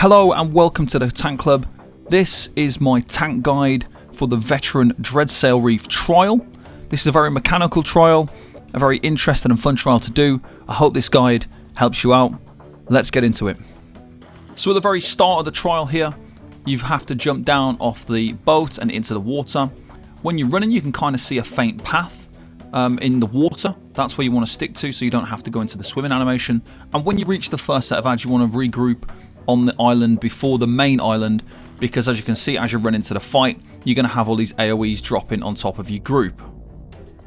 Hello and welcome to the Tank Club. This is my tank guide for the Veteran Dreadsail Reef trial. This is a very mechanical trial, a very interesting and fun trial to do. I hope this guide helps you out. Let's get into it. So at the very start of the trial here, you have to jump down off the boat and into the water. When you're running, you can kind of see a faint path in the water. That's where you want to stick to so you don't have to go into the swimming animation. And when you reach the first set of ads, you want to regroup on the island before the main island, because as you can see, as you run into the fight, you're going to have all these AoEs dropping on top of your group.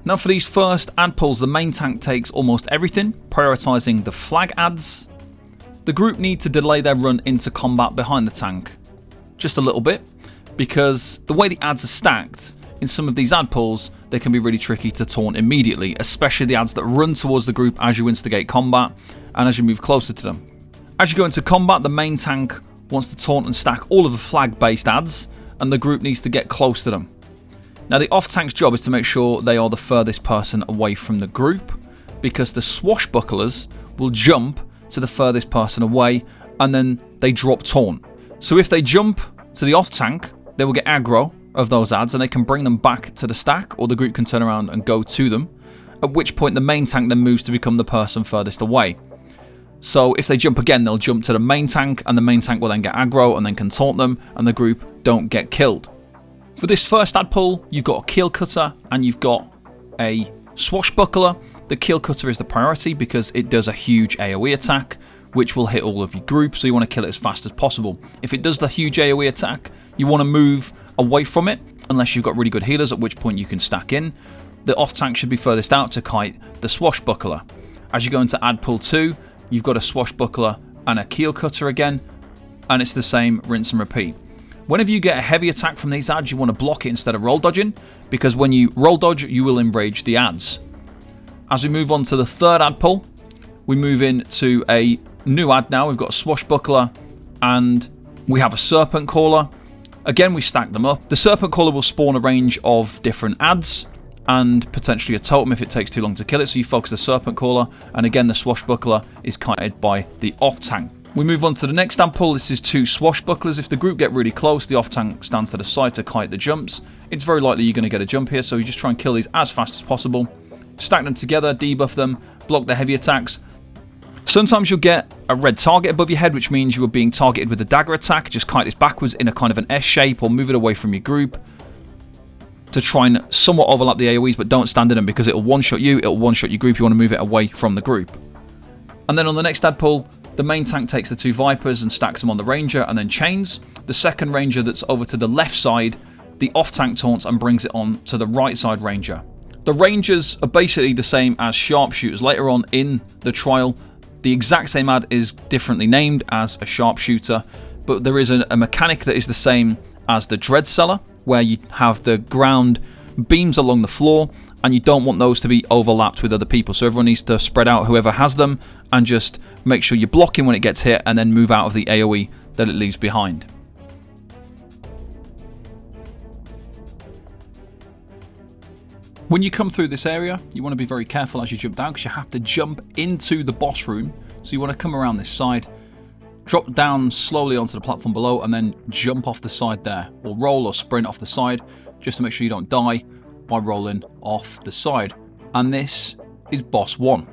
Now for these first ad pulls, the main tank takes almost everything, prioritizing the flag ads. The group need to delay their run into combat behind the tank just a little bit, because the way the ads are stacked in some of these ad pulls, they can be really tricky to taunt immediately, especially the ads that run towards the group as you instigate combat and as you move closer to them. As you go into combat, the main tank wants to taunt and stack all of the flag-based ads, and the group needs to get close to them. Now the off-tank's job is to make sure they are the furthest person away from the group, because the swashbucklers will jump to the furthest person away, and then they drop taunt. So if they jump to the off-tank, they will get aggro of those ads, and they can bring them back to the stack, or the group can turn around and go to them, at which point the main tank then moves to become the person furthest away. So if they jump again, they'll jump to the main tank, and the main tank will then get aggro and then can taunt them, and the group don't get killed. For this first ad pull, you've got a keel cutter and you've got a swashbuckler. The keel cutter is the priority because it does a huge AoE attack, which will hit all of your group, so you want to kill it as fast as possible. If it does the huge AoE attack, you want to move away from it, unless you've got really good healers, at which point you can stack in. The off tank should be furthest out to kite the swashbuckler. As you go into ad pull 2, you've got a swashbuckler and a keel cutter again, and it's the same rinse and repeat. Whenever you get a heavy attack from these ads, you want to block it instead of roll dodging, because when you roll dodge, you will enrage the ads. As we move on to the third ad pull, we move into a new ad now. We've got a swashbuckler and we have a serpent caller. Again, we stack them up. The serpent caller will spawn a range of different ads and potentially a totem if it takes too long to kill it, so you focus the serpent caller, and again the swashbuckler is kited by the off tank. We move on to the next ad pull. This is two swashbucklers. If the group get really close, the off tank stands to the side to kite the jumps. It's very likely you're going to get a jump here, so you just try and kill these as fast as possible. Stack them together, debuff them, block the heavy attacks. Sometimes you'll get a red target above your head, which means you are being targeted with a dagger attack. Just kite this backwards in a kind of an S shape or move it away from your group to try and somewhat overlap the AoEs, but don't stand in them because it'll one-shot you, it'll one-shot your group. You want to move it away from the group. And then on the next ad pull, the main tank takes the two Vipers and stacks them on the Ranger and then chains. The second Ranger that's over to the left side, the off-tank taunts and brings it on to the right side Ranger. The Rangers are basically the same as sharpshooters. Later on in the trial, the exact same ad is differently named as a sharpshooter, but there is a mechanic that is the same as the Dreadsail, where you have the ground beams along the floor and you don't want those to be overlapped with other people. So everyone needs to spread out, whoever has them, and just make sure you're blocking when it gets hit and then move out of the AoE that it leaves behind. When you come through this area, you want to be very careful as you jump down, because you have to jump into the boss room. So you want to come around this side, drop down slowly onto the platform below, and then jump off the side there, or roll or sprint off the side, just to make sure you don't die by rolling off the side. And this is boss 1.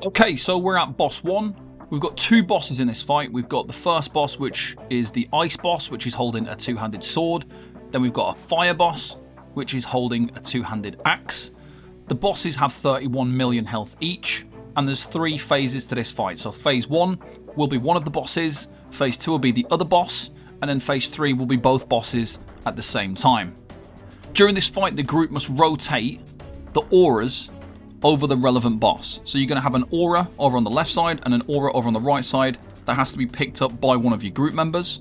Okay, so we're at boss 1. We've got two bosses in this fight. We've got the first boss, which is the ice boss, which is holding a two-handed sword. Then we've got a fire boss, which is holding a two-handed axe. The bosses have 31 million health each, and there's 3 phases to this fight. So phase 1 will be one of the bosses, phase 2 will be the other boss, and then phase 3 will be both bosses at the same time. During this fight, the group must rotate the auras over the relevant boss. So you're going to have an aura over on the left side and an aura over on the right side that has to be picked up by one of your group members.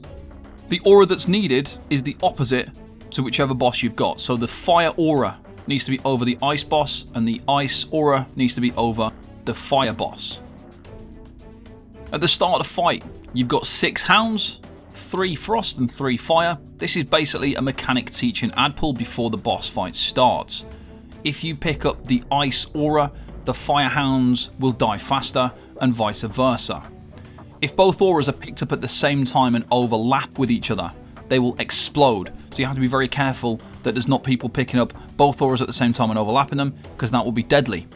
The aura that's needed is the opposite to whichever boss you've got. So the fire aura needs to be over the ice boss, and the ice aura needs to be over the fire boss. At the start of the fight, you've got 6 hounds, 3 frost and 3 fire. This is basically a mechanic teaching ad pull before the boss fight starts. If you pick up the ice aura, the fire hounds will die faster, and vice versa. If both auras are picked up at the same time and overlap with each other, they will explode. So you have to be very careful that there's not people picking up both auras at the same time and overlapping them, because that will be deadly.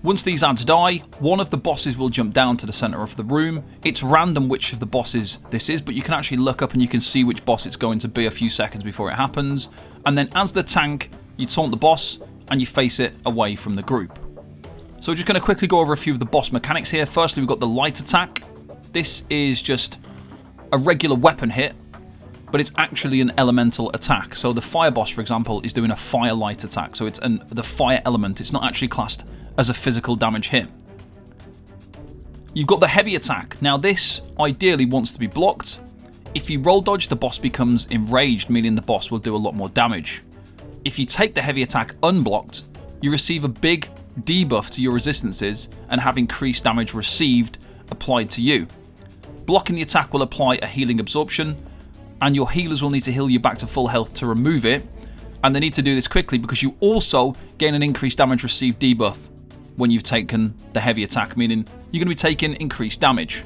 Once these ads die, one of the bosses will jump down to the center of the room. It's random which of the bosses this is, but you can actually look up and you can see which boss it's going to be a few seconds before it happens. And then as the tank, you taunt the boss and you face it away from the group. So we're just going to quickly go over a few of the boss mechanics here. Firstly, we've got the light attack. This is just a regular weapon hit, but it's actually an elemental attack. So the fire boss, for example, is doing a fire light attack. So it's the fire element. It's not actually classed as a physical damage hit. You've got the heavy attack. Now this ideally wants to be blocked. If you roll dodge, the boss becomes enraged, meaning the boss will do a lot more damage. If you take the heavy attack unblocked, you receive a big debuff to your resistances and have increased damage received applied to you. Blocking the attack will apply a healing absorption, and your healers will need to heal you back to full health to remove it. And they need to do this quickly because you also gain an increased damage received debuff when you've taken the heavy attack, meaning you're going to be taking increased damage.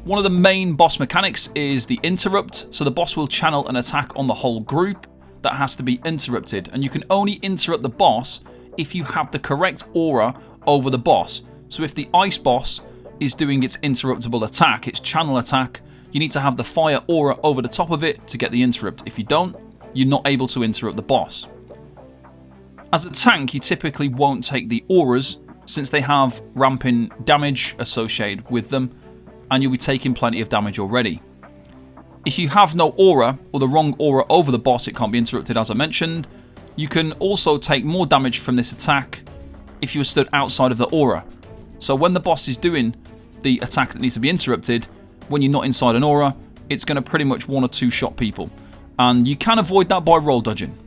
One of the main boss mechanics is the interrupt. So the boss will channel an attack on the whole group that has to be interrupted, and you can only interrupt the boss if you have the correct aura over the boss. So if the ice boss is doing its interruptible attack, its channel attack, you need to have the fire aura over the top of it to get the interrupt. If you don't, you're not able to interrupt the boss. As a tank, you typically won't take the auras since they have ramping damage associated with them, and you'll be taking plenty of damage already. If you have no aura, or the wrong aura over the boss, it can't be interrupted as I mentioned. You can also take more damage from this attack if you are stood outside of the aura. So when the boss is doing the attack that needs to be interrupted, when you're not inside an aura, it's going to pretty much one or two shot people. And you can avoid that by roll dodging.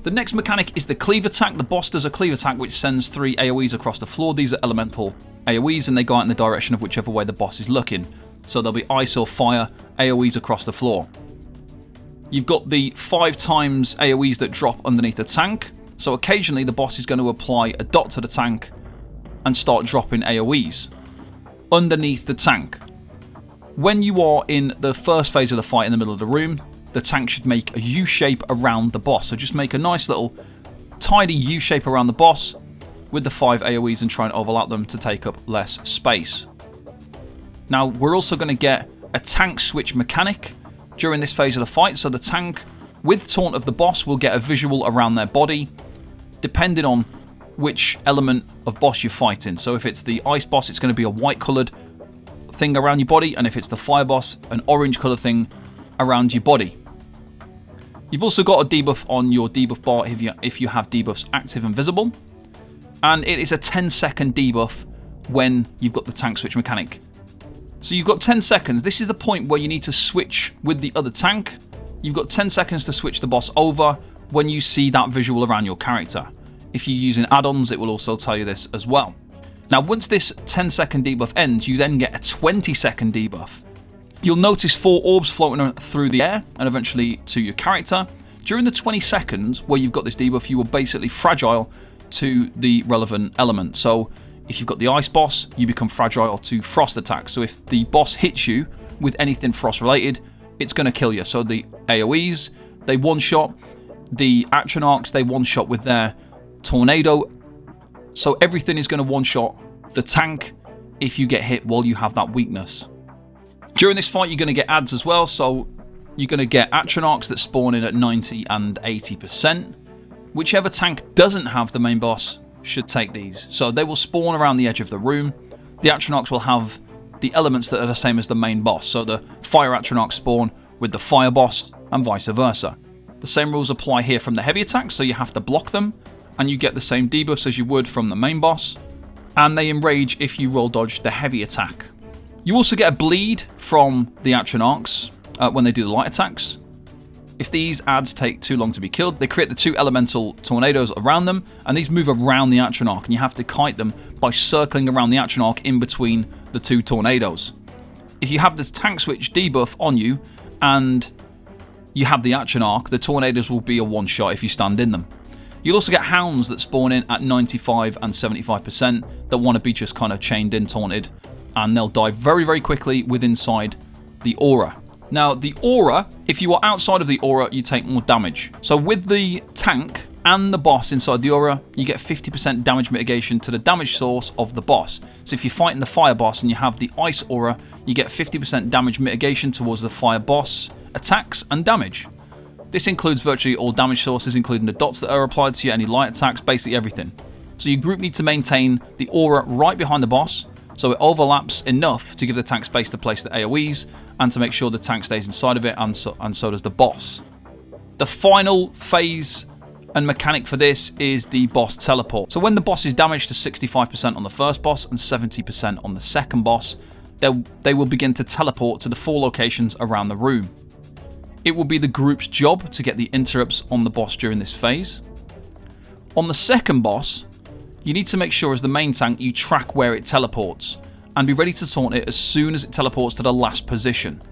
The next mechanic is the cleave attack. The boss does a cleave attack which sends 3 AoEs across the floor. These are elemental AoEs and they go out in the direction of whichever way the boss is looking. So there'll be ice or fire AoEs across the floor. You've got the 5 times AoEs that drop underneath the tank. So occasionally the boss is going to apply a dot to the tank and start dropping AoEs underneath the tank. When you are in the first phase of the fight in the middle of the room, the tank should make a U shape around the boss. So just make a nice little tidy U shape around the boss with the 5 AoEs and try and overlap them to take up less space. Now we're also going to get a tank switch mechanic during this phase of the fight. So the tank with taunt of the boss will get a visual around their body depending on which element of boss you're fighting. So if it's the ice boss, it's going to be a white coloured thing around your body, and if it's the fire boss, an orange coloured thing around your body. You've also got a debuff on your debuff bar if you have debuffs active and visible, and it is a 10-second debuff when you've got the tank switch mechanic. So you've got 10 seconds. This is the point where you need to switch with the other tank. You've got 10 seconds to switch the boss over when you see that visual around your character. If you're using add-ons, it will also tell you this as well. Now once this 10-second debuff ends, you then get a 20-second debuff. You'll notice 4 orbs floating through the air and eventually to your character. During the 20 seconds where you've got this debuff, you are basically fragile to the relevant element. So if you've got the ice boss, you become fragile to frost attacks. So if the boss hits you with anything frost related, it's going to kill you. So the AoEs, they one-shot. The Atronachs, they one-shot with their tornado. So everything is going to one-shot the tank if you get hit while you have that weakness. During this fight, you're going to get adds as well. So you're going to get Atronachs that spawn in at 90 and 80%. Whichever tank doesn't have the main boss should take these. So they will spawn around the edge of the room. The Atronachs will have the elements that are the same as the main boss. So the fire Atronachs spawn with the fire boss and vice versa. The same rules apply here from the heavy attacks, so you have to block them, and you get the same debuffs as you would from the main boss, and they enrage if you roll dodge the heavy attack. You also get a bleed from the Atronachs when they do the light attacks. If these adds take too long to be killed, they create the 2 elemental tornadoes around them, and these move around the Atronach, and you have to kite them by circling around the Atronach in between the 2 tornadoes. If you have this tank switch debuff on you, and you have the Atronach, the tornadoes will be a one-shot if you stand in them. You'll also get hounds that spawn in at 95 and 75% that want to be just kind of chained in, taunted, and they'll die very, very quickly with inside the aura. Now, the aura, if you are outside of the aura, you take more damage. So with the tank and the boss inside the aura, you get 50% damage mitigation to the damage source of the boss. So if you're fighting the fire boss and you have the ice aura, you get 50% damage mitigation towards the fire boss attacks and damage. This includes virtually all damage sources, including the dots that are applied to you, any light attacks, basically everything. So your group need to maintain the aura right behind the boss, so it overlaps enough to give the tank space to place the AoEs, and to make sure the tank stays inside of it, and so does the boss. The final phase and mechanic for this is the boss teleport. So when the boss is damaged to 65% on the first boss and 70% on the second boss, they will begin to teleport to the 4 locations around the room. It will be the group's job to get the interrupts on the boss during this phase. On the second boss, you need to make sure as the main tank you track where it teleports, and be ready to taunt it as soon as it teleports to the last position.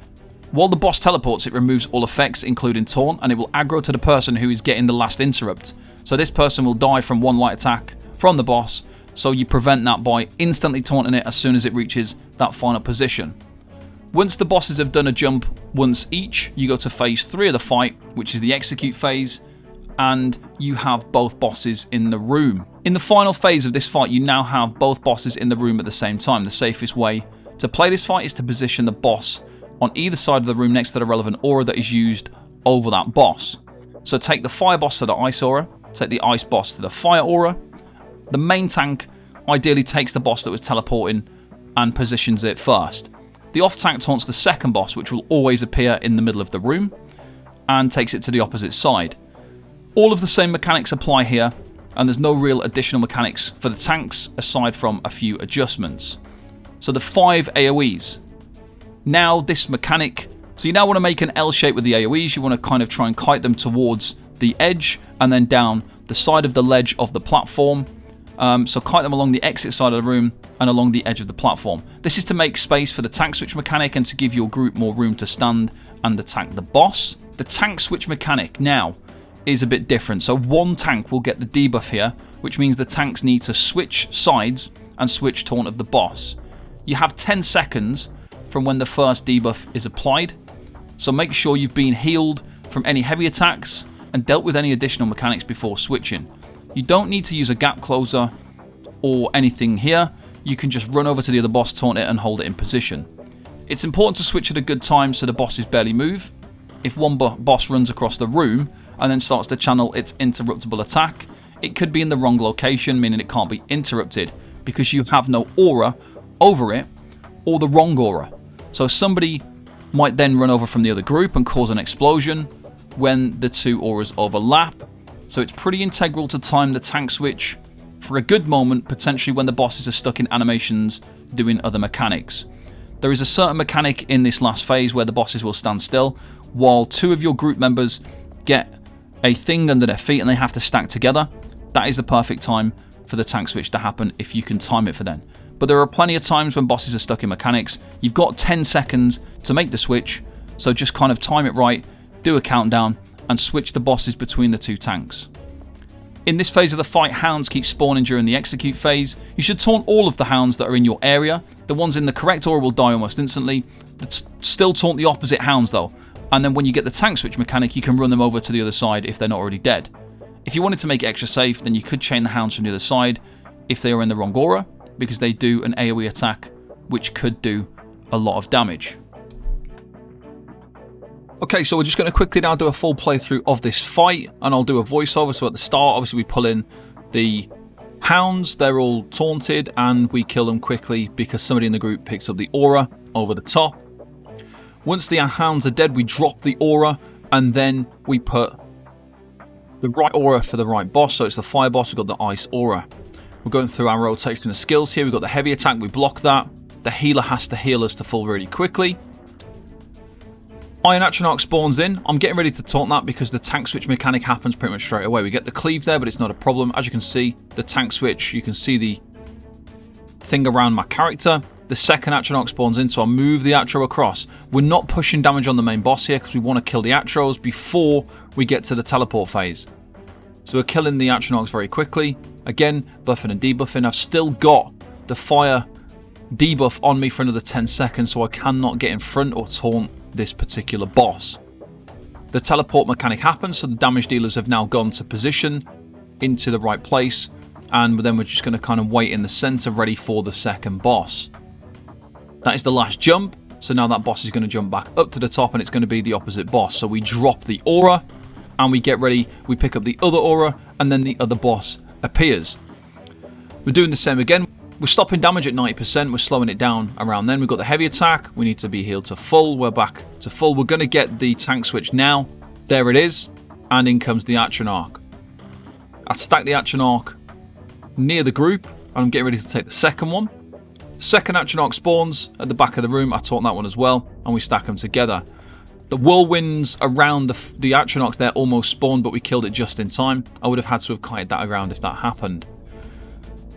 While the boss teleports, it removes all effects, including taunt, and it will aggro to the person who is getting the last interrupt. So this person will die from 1 light attack from the boss, so you prevent that by instantly taunting it as soon as it reaches that final position. Once the bosses have done a jump once each, you go to phase 3 of the fight, which is the execute phase, and you have both bosses in the room. In the final phase of this fight, you now have both bosses in the room at the same time. The safest way to play this fight is to position the boss on either side of the room next to the relevant aura that is used over that boss. So take the fire boss to the ice aura, take the ice boss to the fire aura. The main tank ideally takes the boss that was teleporting and positions it first. The off tank taunts the second boss, which will always appear in the middle of the room, and takes it to the opposite side. All of the same mechanics apply here, and there's no real additional mechanics for the tanks aside from a few adjustments. So the 5 AoEs. Now this mechanic, so you now want to make an L shape with the AoEs. You want to kind of try and kite them towards the edge and then down the side of the ledge of the platform. So kite them along the exit side of the room and along the edge of the platform. This is to make space for the tank switch mechanic and to give your group more room to stand and attack the boss. The tank switch mechanic now is a bit different. So one tank will get the debuff here, which means the tanks need to switch sides and switch taunt of the boss. You have 10 seconds from when the first debuff is applied, so make sure you've been healed from any heavy attacks and dealt with any additional mechanics before switching. You don't need to use a gap closer or anything here. You can just run over to the other boss, taunt it, and hold it in position. It's important to switch at a good time so the bosses barely move. If one boss runs across the room and then starts to channel its interruptible attack, it could be in the wrong location, meaning it can't be interrupted because you have no aura over it, or the wrong aura. So somebody might then run over from the other group and cause an explosion when the 2 auras overlap. So it's pretty integral to time the tank switch for a good moment, potentially when the bosses are stuck in animations doing other mechanics. There is a certain mechanic in this last phase where the bosses will stand still while 2 of your group members get a thing under their feet and they have to stack together. That is the perfect time for the tank switch to happen if you can time it for then. But there are plenty of times when bosses are stuck in mechanics. You've got 10 seconds to make the switch, so just kind of time it right, do a countdown, and switch the bosses between the 2 tanks. In this phase of the fight, hounds keep spawning during the execute phase. You should taunt all of the hounds that are in your area. The ones in the correct aura will die almost instantly. Still taunt the opposite hounds though, and then when you get the tank switch mechanic, you can run them over to the other side if they're not already dead. If you wanted to make it extra safe, then you could chain the hounds from the other side if they are in the wrong aura, because they do an AoE attack which could do a lot of damage. Okay, so we're just going to quickly now do a full playthrough of this fight, and I'll do a voiceover. So at the start, obviously we pull in the hounds, they're all taunted, and we kill them quickly because somebody in the group picks up the aura over the top. Once the hounds are dead, we drop the aura, and then we put the right aura for the right boss. So it's the fire boss, we've got the ice aura. We're going through our rotation of skills here. We've got the heavy attack, we block that. The healer has to heal us to full really quickly. Iron Atronach spawns in. I'm getting ready to taunt that because the tank switch mechanic happens pretty much straight away. We get the cleave there, but it's not a problem. As you can see, the tank switch, you can see the thing around my character. The second Atronach spawns in, so I'll move the Atro across. We're not pushing damage on the main boss here because we want to kill the Atros before we get to the teleport phase. So we're killing the Atronachs very quickly. Again, buffing and debuffing. I've still got the fire debuff on me for another 10 seconds, so I cannot get in front or taunt this particular boss. The teleport mechanic happens, so the damage dealers have now gone to position into the right place, and then we're just going to kind of wait in the center ready for the second boss. That is the last jump, so now that boss is going to jump back up to the top and it's going to be the opposite boss. So we drop the aura and we get ready, we pick up the other aura, and then the other boss appears. We're doing the same again. We're stopping damage at 90%, we're slowing it down around then. We've got the heavy attack, we need to be healed to full, we're back to full. We're going to get the tank switch now. There it is, and in comes the action arc. I stack the action arc near the group, and I'm getting ready to take the second one. Second action arc spawns at the back of the room, I taunt that one as well, and we stack them together. The whirlwinds around the action arcs there almost spawned, but we killed it just in time. I would have had to have kited that around if that happened.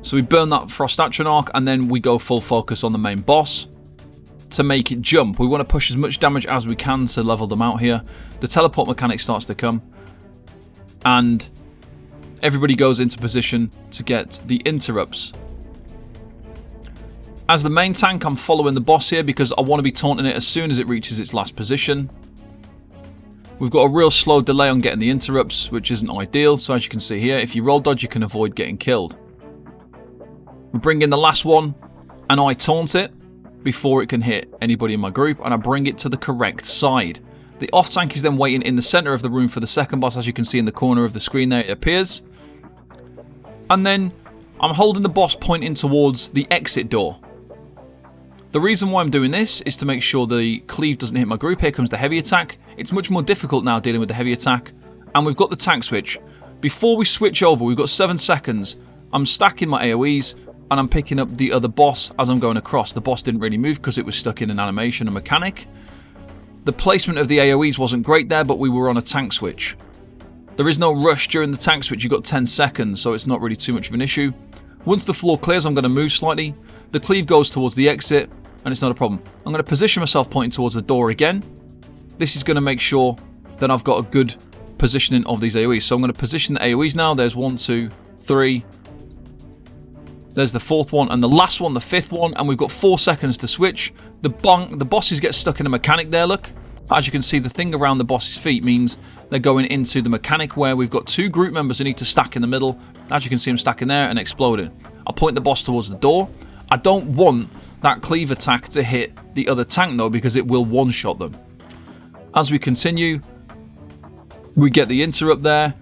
So we burn that frost action arc, and then we go full focus on the main boss to make it jump. We want to push as much damage as we can to level them out here. The teleport mechanic starts to come, and everybody goes into position to get the interrupts. As the main tank, I'm following the boss here because I want to be taunting it as soon as it reaches its last position. We've got a real slow delay on getting the interrupts, which isn't ideal. So as you can see here, if you roll dodge, you can avoid getting killed. We bring in the last one, and I taunt it before it can hit anybody in my group, and I bring it to the correct side. The off tank is then waiting in the center of the room for the second boss. As you can see in the corner of the screen there, it appears. And then I'm holding the boss pointing towards the exit door. The reason why I'm doing this is to make sure the cleave doesn't hit my group. Here comes the heavy attack. It's much more difficult now dealing with the heavy attack. And we've got the tank switch. Before we switch over, we've got 7 seconds. I'm stacking my AoEs, and I'm picking up the other boss as I'm going across. The boss didn't really move because it was stuck in an animation and mechanic. The placement of the AoEs wasn't great there, but we were on a tank switch. There is no rush during the tank switch. You've got 10 seconds, so it's not really too much of an issue. Once the floor clears, I'm going to move slightly. The cleave goes towards the exit, and it's not a problem. I'm going to position myself pointing towards the door again. This is going to make sure that I've got a good positioning of these AoEs. So I'm going to position the AoEs now. There's 1, 2, 3. There's the fourth one, and the last one, the fifth one, and we've got 4 seconds to switch. The bosses get stuck in a mechanic there, look. As you can see, the thing around the boss's feet means they're going into the mechanic where we've got 2 group members who need to stack in the middle. As you can see them stacking there and exploding. I point the boss towards the door. I don't want that cleave attack to hit the other tank though, because it will one-shot them. As we continue, we get the interrupt there,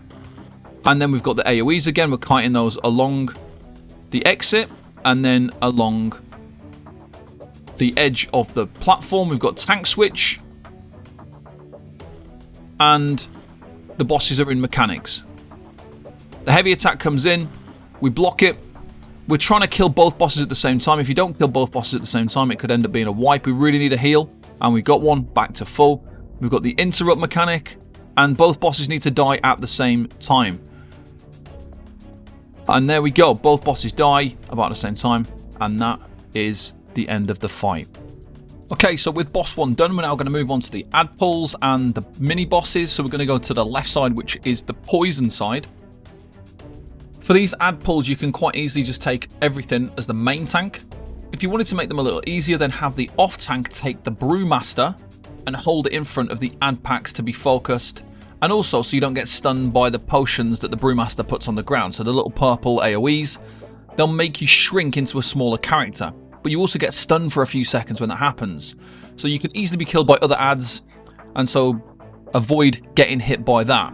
and then we've got the AoEs again. We're kiting those along the exit and then along the edge of the platform. We've got tank switch, and the bosses are in mechanics. The heavy attack comes in, we block it. We're trying to kill both bosses at the same time. If you don't kill both bosses at the same time, it could end up being a wipe. We really need a heal, and we got one back to full. We've got the interrupt mechanic, and both bosses need to die at the same time. And there we go, both bosses die about the same time, and that is the end of the fight. Okay, so with boss 1 done, we're now going to move on to the ad pulls and the mini bosses. So we're going to go to the left side, which is the poison side. For these ad pulls, you can quite easily just take everything as the main tank. If you wanted to make them a little easier, then have the off tank take the brewmaster and hold it in front of the ad packs to be focused. And also, so you don't get stunned by the potions that the brewmaster puts on the ground. So the little purple AoEs, they'll make you shrink into a smaller character. But you also get stunned for a few seconds when that happens. So you can easily be killed by other ads, and so avoid getting hit by that.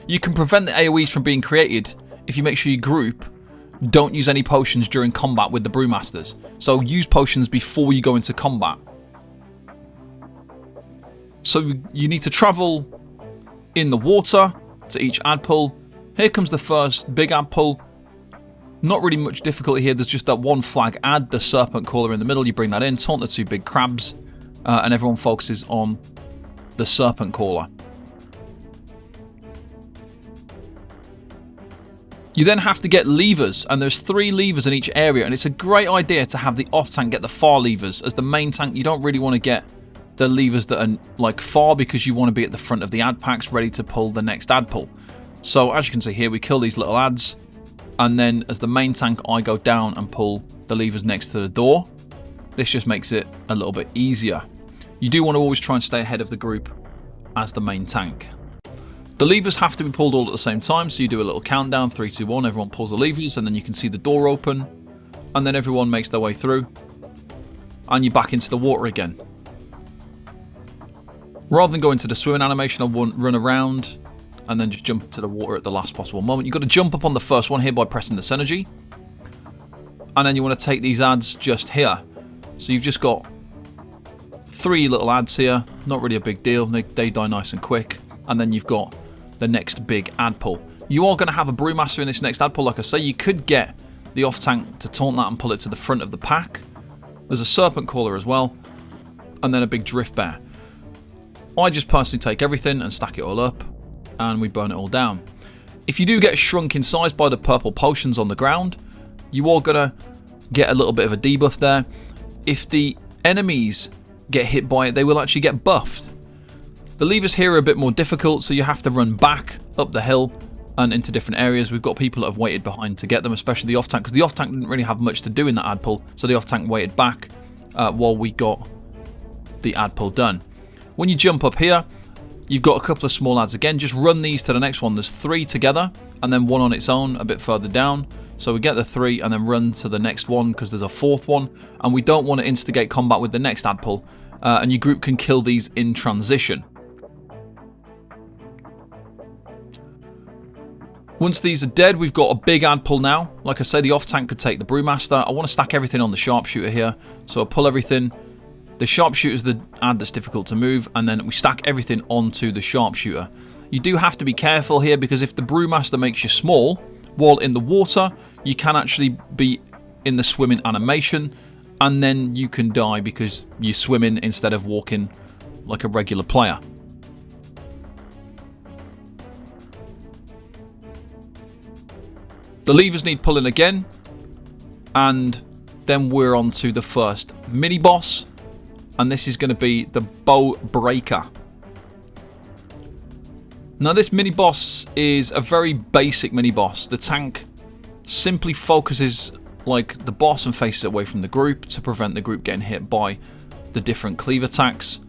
You can prevent the AoEs from being created if you make sure your group don't use any potions during combat with the brewmasters. So use potions before you go into combat. So you need to travel in the water to each ad pull. Here comes the first big ad pull. Not really much difficulty here. There's just that one flag ad, the serpent caller in the middle. You bring that in, taunt the 2 big crabs, and everyone focuses on the serpent caller. You then have to get levers, and there's 3 levers in each area, and it's a great idea to have the off tank get the far levers. As the main tank, you don't really want to get the levers that are like far, because you want to be at the front of the ad packs ready to pull the next ad pull. So as you can see here, we kill these little ads, and then as the main tank, I go down and pull the levers next to the door. This just makes it a little bit easier. You do want to always try and stay ahead of the group as the main tank. The levers have to be pulled all at the same time, so you do a little countdown, 3, 2, 1, everyone pulls the levers, and then you can see the door open, and then everyone makes their way through, and you're back into the water again. Rather than going to the swimming animation, I'll run around, and then just jump into the water at the last possible moment. You've got to jump up on the first one here by pressing the synergy, and then you want to take these adds just here. So you've just got 3 little adds here, not really a big deal, they die nice and quick, and then you've got the next big add pull. You are going to have a Brewmaster in this next add pull. Like I say, you could get the off tank to taunt that and pull it to the front of the pack. There's a Serpent Caller as well, and then a big Drift Bear. I just personally take everything and stack it all up, and we burn it all down. If you do get shrunk in size by the purple potions on the ground, you are going to get a little bit of a debuff there. If the enemies get hit by it, they will actually get buffed. The levers here are a bit more difficult, so you have to run back up the hill and into different areas. We've got people that have waited behind to get them, especially the off tank, because the off tank didn't really have much to do in that ad pull, so the off tank waited back while we got the ad pull done. When you jump up here, you've got a couple of small adds again. Just run these to the next one. There's 3 together and then 1 on its own a bit further down. So we get the 3 and then run to the next one because there's a 4th one, and we don't want to instigate combat with the next ad pull, and your group can kill these in transition. Once these are dead, we've got a big ad pull now. Like I say, the off tank could take the Brewmaster. I want to stack everything on the Sharpshooter here, so I'll pull everything. The Sharpshooter is the ad that's difficult to move, and then we stack everything onto the Sharpshooter. You do have to be careful here, because if the Brewmaster makes you small while in the water, you can actually be in the swimming animation, and then you can die because you're swimming instead of walking like a regular player. The levers need pulling again, and then we're on to the first mini boss, and this is going to be the Bow Breaker. Now this mini boss is a very basic mini boss. The tank simply focuses like the boss and faces away from the group to prevent the group getting hit by the different cleave attacks.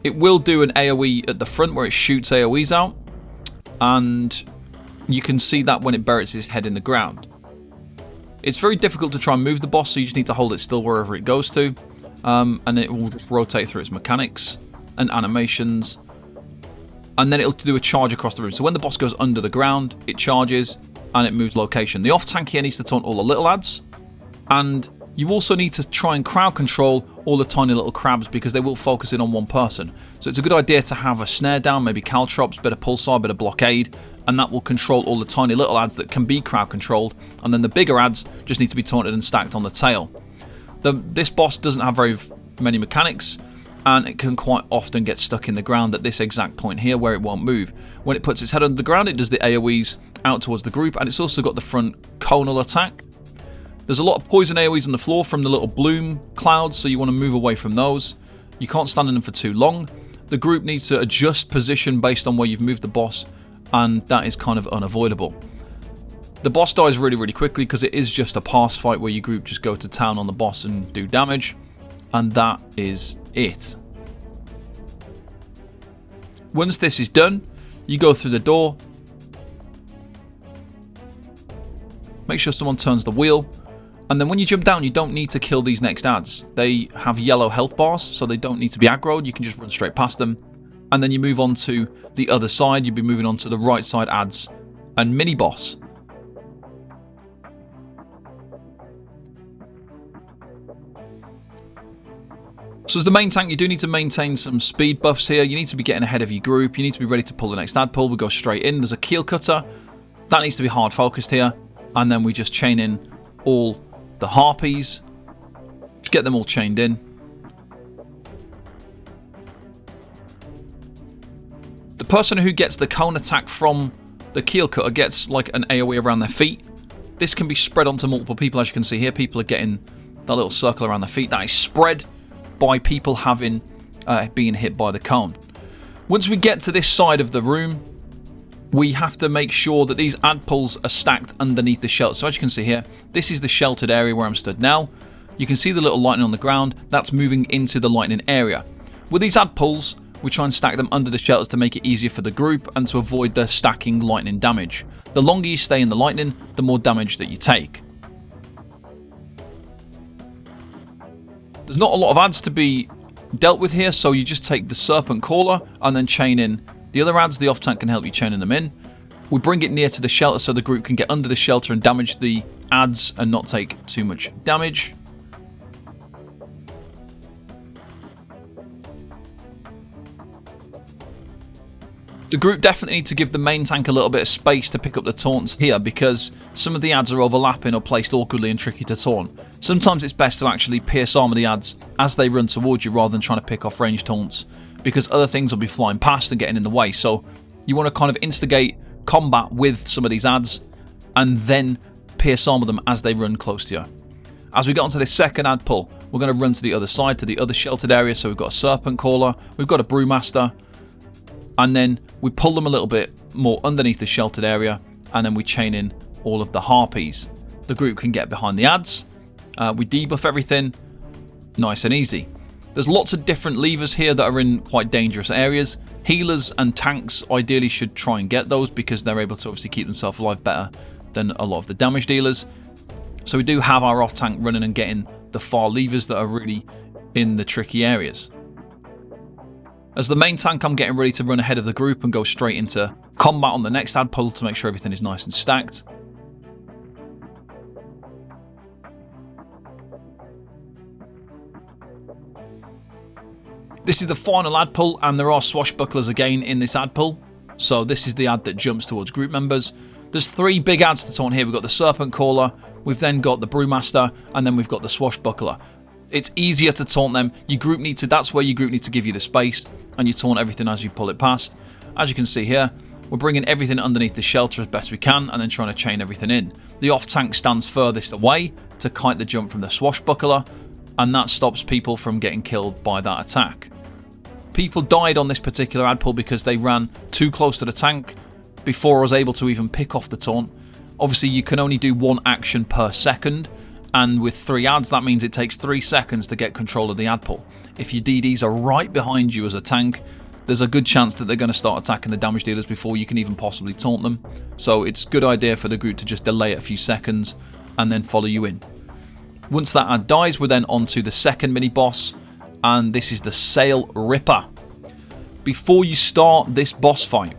It will do an AoE at the front where it shoots AoEs out, and you can see that when it buries its head in the ground. It's very difficult to try and move the boss, so you just need to hold it still wherever it goes to, and it will just rotate through its mechanics and animations, and then it'll do a charge across the room. So when the boss goes under the ground, it charges and it moves location. The off tank here needs to taunt all the little adds, and you also need to try and crowd control all the tiny little crabs because they will focus in on one person. So it's a good idea to have a snare down, maybe caltrops, bit of pulsar, bit of blockade, and that will control all the tiny little adds that can be crowd controlled, and then the bigger adds just need to be taunted and stacked on the tail. This boss doesn't have very many mechanics, and it can quite often get stuck in the ground at this exact point here where it won't move. When it puts its head under the ground, it does the AoEs out towards the group, and it's also got the front conal attack. There's a lot of poison AoEs on the floor from the little bloom clouds, so you want to move away from those. You can't stand in them for too long. The group needs to adjust position based on where you've moved the boss, and that is kind of unavoidable. The boss dies really, really quickly because it is just a pass fight where your group just go to town on the boss and do damage, and that is it. Once this is done, you go through the door, make sure someone turns the wheel, and then when you jump down, you don't need to kill these next adds. They have yellow health bars, so they don't need to be aggroed. You can just run straight past them, and then you move on to the other side. You'll be moving on to the right side adds and mini boss. So as the main tank, you do need to maintain some speed buffs here. You need to be getting ahead of your group. You need to be ready to pull the next ad pull. We go straight in. There's a keel cutter. That needs to be hard focused here. And then we just chain in all the harpies. Just get them all chained in. The person who gets the cone attack from the keel cutter gets like an AoE around their feet. This can be spread onto multiple people, as you can see here. People are getting that little circle around their feet. That is spread by people having being hit by the cone. Once we get to this side of the room, we have to make sure that these ad pulls are stacked underneath the shelter. So as you can see here, this is the sheltered area where I'm stood now. You can see the little lightning on the ground, that's moving into the lightning area. With these ad pulls, we try and stack them under the shelters to make it easier for the group and to avoid the stacking lightning damage. The longer you stay in the lightning, the more damage that you take. There's not a lot of ads to be dealt with here, so you just take the serpent caller and then chain in the other ads. The off tank can help you chaining them in. We bring it near to the shelter so the group can get under the shelter and damage the ads and not take too much damage. The group definitely need to give the main tank a little bit of space to pick up the taunts here, because some of the ads are overlapping or placed awkwardly and tricky to taunt. Sometimes it's best to actually pierce armor the ads as they run towards you rather than trying to pick off range taunts, because other things will be flying past and getting in the way. So you want to kind of instigate combat with some of these ads and then pierce armor them as they run close to you. As we get onto this second ad pull, we're going to run to the other side, to the other sheltered area. So we've got a serpent caller, we've got a brewmaster, and then we pull them a little bit more underneath the sheltered area, and then we chain in all of the harpies. The group can get behind the ads. We debuff everything, nice and easy. There's lots of different levers here that are in quite dangerous areas. Healers and tanks ideally should try and get those, because they're able to obviously keep themselves alive better than a lot of the damage dealers. So we do have our off tank running and getting the far levers that are really in the tricky areas. As the main tank, I'm getting ready to run ahead of the group and go straight into combat on the next ad pull to make sure everything is nice and stacked. This is the final ad pull, and there are swashbucklers again in this ad pull. So this is the ad that jumps towards group members. There's three big ads to taunt here. We've got the serpent caller, we've then got the brewmaster, and then we've got the swashbuckler. It's easier to taunt them. Your group need to, that's where your group need to give you the space, and you taunt everything as you pull it past. As you can see here, we're bringing everything underneath the shelter as best we can, and then trying to chain everything in. The off tank stands furthest away to kite the jump from the swashbuckler, and that stops people from getting killed by that attack. People died on this particular ad pull because they ran too close to the tank before I was able to even pick off the taunt. Obviously, you can only do one action per second, and with 3 ads, that means it takes 3 seconds to get control of the ad pull. If your DDs are right behind you as a tank, there's a good chance that they're going to start attacking the damage dealers before you can even possibly taunt them. So it's a good idea for the group to just delay it a few seconds and then follow you in. Once that ad dies, we're then on to the second mini boss, and this is the Sail Ripper. Before you start this boss fight,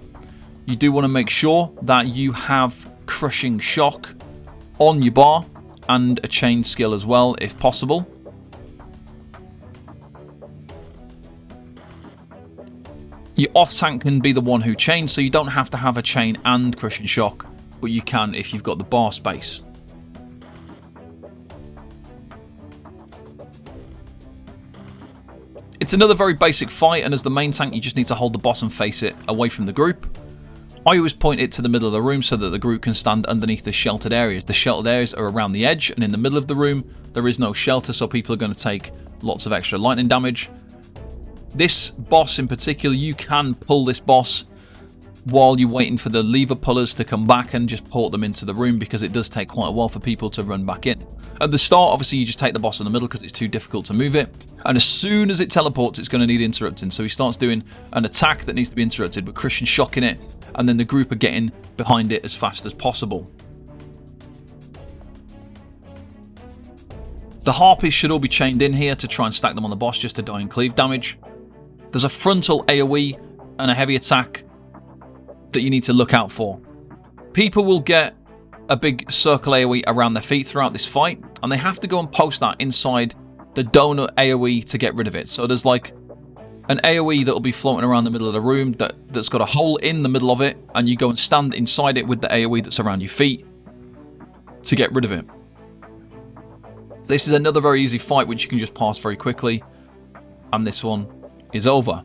you do want to make sure that you have Crushing Shock on your bar and a chain skill as well, if possible. Your off tank can be the one who chains, so you don't have to have a chain and Crushing Shock, but you can if you've got the bar space. It's another very basic fight, and as the main tank, you just need to hold the boss and face it away from the group. I always point it to the middle of the room so that the group can stand underneath the sheltered areas. The sheltered areas are around the edge, and in the middle of the room, there is no shelter, so people are going to take lots of extra lightning damage. This boss in particular, you can pull this boss while you're waiting for the lever pullers to come back and just port them into the room, because it does take quite a while for people to run back in. At the start, obviously, you just take the boss in the middle because it's too difficult to move it. And as soon as it teleports, it's going to need interrupting. So he starts doing an attack that needs to be interrupted, but Christian's shocking it, and then the group are getting behind it as fast as possible. The harpies should all be chained in here to try and stack them on the boss just to die and cleave damage. There's a frontal AoE and a heavy attack that you need to look out for. People will get a big circle AoE around their feet throughout this fight, and they have to go and post that inside the donut AoE to get rid of it. So there's like an AoE that will be floating around the middle of the room that's got a hole in the middle of it, and you go and stand inside it with the AoE that's around your feet to get rid of it. This is another very easy fight which you can just pass very quickly, and this one is over.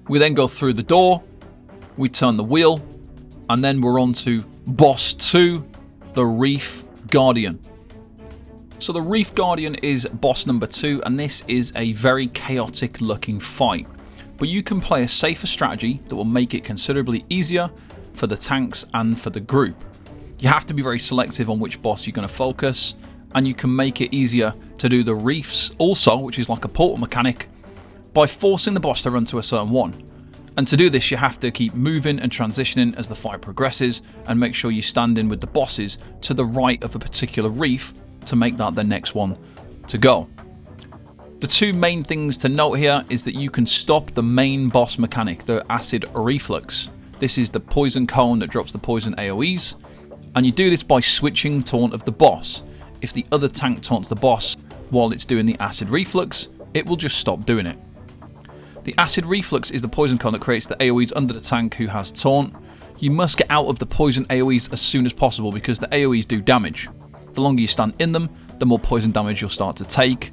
We then go through the door, we turn the wheel, and then we're on to boss 2, the Reef Guardian. So the Reef Guardian is boss number 2, and this is a very chaotic looking fight. But you can play a safer strategy that will make it considerably easier for the tanks and for the group. You have to be very selective on which boss you're going to focus, and you can make it easier to do the reefs also, which is like a portal mechanic, by forcing the boss to run to a certain one. And to do this, you have to keep moving and transitioning as the fight progresses, and make sure you stand in with the bosses to the right of a particular reef to make that the next one to go. The two main things to note here is that you can stop the main boss mechanic, the acid reflux. This is the poison cone that drops the poison AoEs, and you do this by switching taunt of the boss. If the other tank taunts the boss while it's doing the acid reflux, it will just stop doing it. The acid reflux is the poison cone that creates the AoEs under the tank who has taunt. You must get out of the poison AoEs as soon as possible because the AoEs do damage. The longer you stand in them, the more poison damage you'll start to take.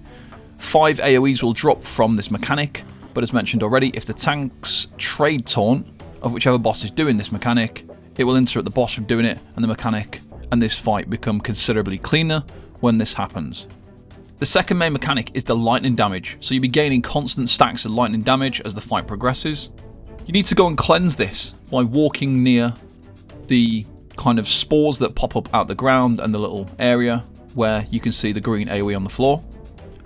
5 AoEs will drop from this mechanic, but as mentioned already, if the tanks trade taunt of whichever boss is doing this mechanic, it will interrupt the boss from doing it, and the mechanic and this fight become considerably cleaner when this happens. The second main mechanic is the lightning damage, so you'll be gaining constant stacks of lightning damage as the fight progresses. You need to go and cleanse this by walking near the kind of spores that pop up out the ground and the little area where you can see the green AoE on the floor.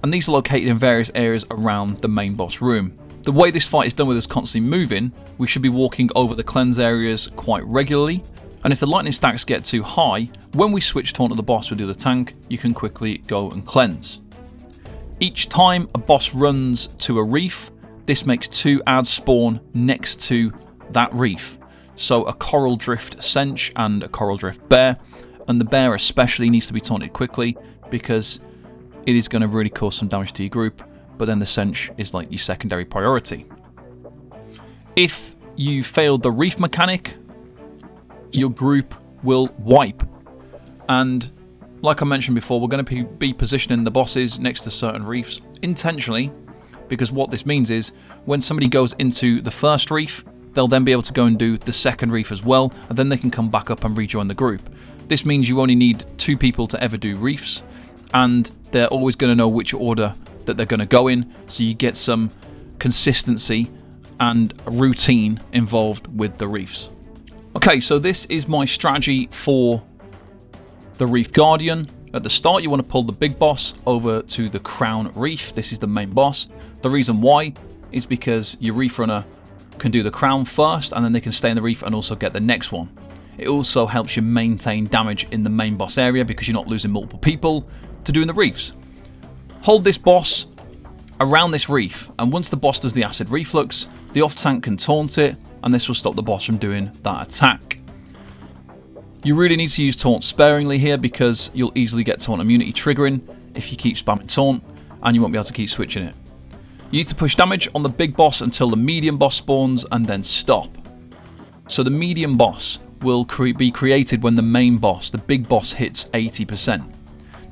And these are located in various areas around the main boss room. The way this fight is done with us constantly moving, we should be walking over the cleanse areas quite regularly. And if the lightning stacks get too high, when we switch taunt to the boss with the other tank, you can quickly go and cleanse. Each time a boss runs to a reef, this makes 2 ads spawn next to that reef. So a coral drift sench and a coral drift bear, and the bear especially needs to be taunted quickly because it is going to really cause some damage to your group, but then the sench is like your secondary priority. If you failed the reef mechanic, your group will wipe. And like I mentioned before, we're going to be positioning the bosses next to certain reefs intentionally, because what this means is when somebody goes into the first reef, they'll then be able to go and do the second reef as well, and then they can come back up and rejoin the group. This means you only need 2 people to ever do reefs, and they're always going to know which order that they're going to go in, so you get some consistency and routine involved with the reefs. Okay, so this is my strategy for the Reef Guardian. At the start, you want to pull the big boss over to the Crown Reef. This is the main boss. The reason why is because your Reef Runner can do the Crown first, and then they can stay in the Reef and also get the next one. It also helps you maintain damage in the main boss area because you're not losing multiple people to doing the reefs. Hold this boss around this reef, and once the boss does the acid reflux, the off tank can taunt it, and this will stop the boss from doing that attack. You really need to use taunt sparingly here because you'll easily get taunt immunity triggering if you keep spamming taunt, and you won't be able to keep switching it. You need to push damage on the big boss until the medium boss spawns and then stop. So the medium boss will be created when the main boss, the big boss, hits 80%.